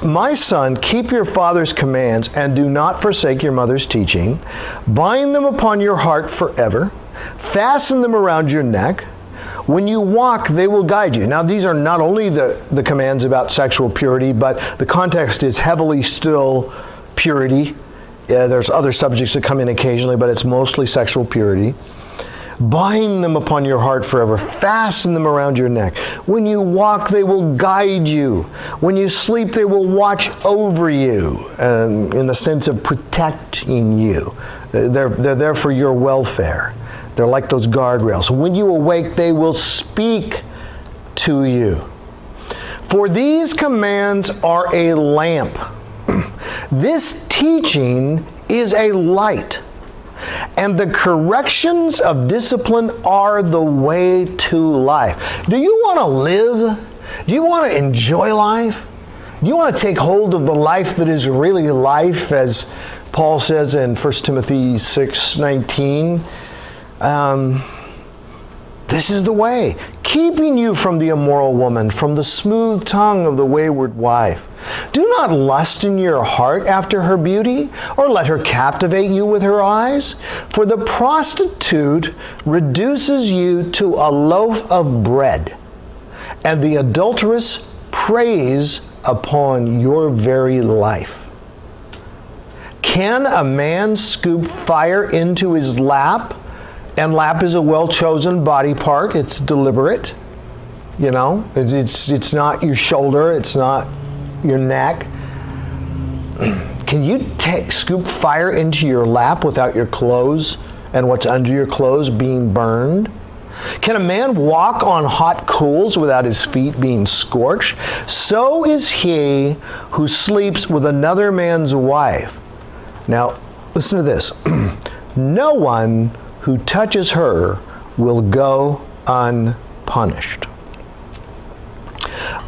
My son, keep your father's commands and do not forsake your mother's teaching. Bind them upon your heart forever. Fasten them around your neck. When you walk, they will guide you. Now, these are not only the commands about sexual purity, but the context is heavily still purity. There's other subjects that come in occasionally, but it's mostly sexual purity. Bind them upon your heart forever. Fasten them around your neck. When you walk, they will guide you. When you sleep, they will watch over you, in the sense of protecting you. They're there for your welfare. They're like those guardrails. When you awake, they will speak to you. For these commands are a lamp. This teaching is a light. And the corrections of discipline are the way to life. Do you want to live? Do you want to enjoy life? Do you want to take hold of the life that is really life, as Paul says in 1 Timothy 6:19? This is the way, keeping you from the immoral woman, from the smooth tongue of the wayward wife. Do not lust in your heart after her beauty, or let her captivate you with her eyes. For the prostitute reduces you to a loaf of bread, and the adulteress preys upon your very life. Can a man scoop fire into his lap? And lap is a well-chosen body part. It's deliberate. You know, it's not your shoulder. It's not your neck. Can you scoop fire into your lap without your clothes and what's under your clothes being burned? Can a man walk on hot coals without his feet being scorched? So is he who sleeps with another man's wife. Now, listen to this. No one who touches her will go unpunished.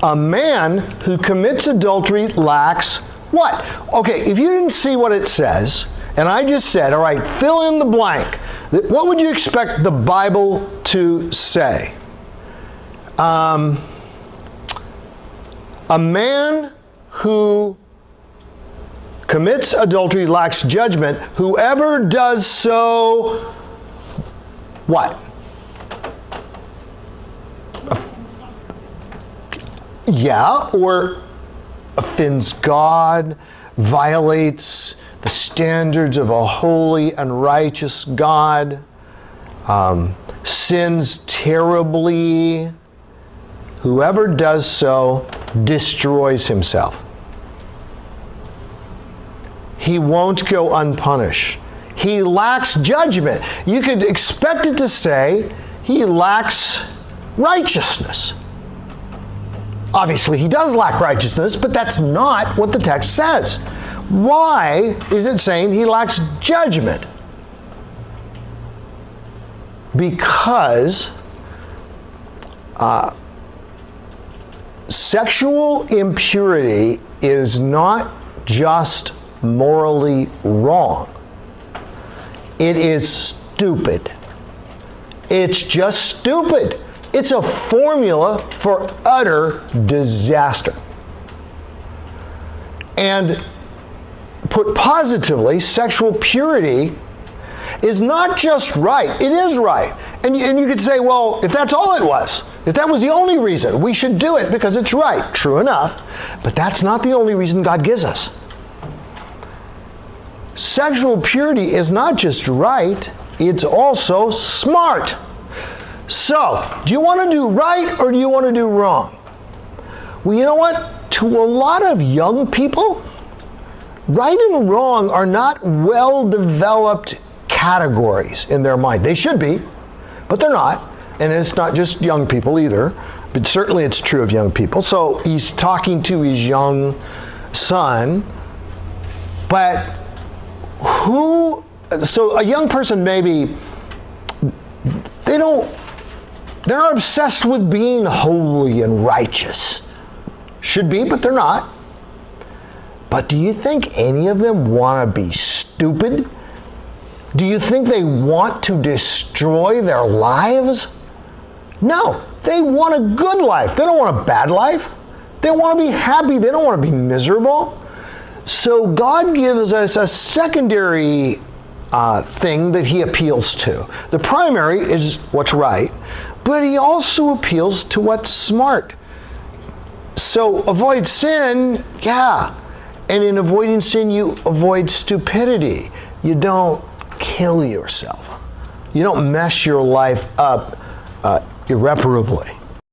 A man who commits adultery lacks what? Okay, if you didn't see what it says, and I just said, all right, fill in the blank. What would you expect the Bible to say? A man who commits adultery lacks judgment. Whoever does so, what? Yeah, or offends God, violates the standards of a holy and righteous God, sins terribly. Whoever does so destroys himself. He won't go unpunished. He lacks judgment. You could expect it to say he lacks righteousness. Obviously, he does lack righteousness, but that's not what the text says. Why is it saying he lacks judgment? Because sexual impurity is not just morally wrong. It is stupid. It's just stupid. It's a formula for utter disaster. And put positively, sexual purity is not just right, it is right. And you could say, well, if that's all it was, if that was the only reason, we should do it because it's right. True enough, but that's not the only reason God gives us. Sexual purity is not just right, it's also smart. So, do you want to do right or do you want to do wrong? Well, you know what? To a lot of young people, right and wrong are not well-developed categories in their mind. They should be, but they're not. And it's not just young people either, but certainly it's true of young people. So he's talking to his young son, but so a young person maybe, they're not obsessed with being holy and righteous. Should be, but they're not. But do you think any of them want to be stupid? Do you think they want to destroy their lives? No, they want a good life. They don't want a bad life. They want to be happy. They don't want to be miserable. So God gives us a secondary thing that he appeals to. The primary is what's right, but he also appeals to what's smart. So avoid sin, yeah. And in avoiding sin, you avoid stupidity. You don't kill yourself. You don't mess your life up irreparably.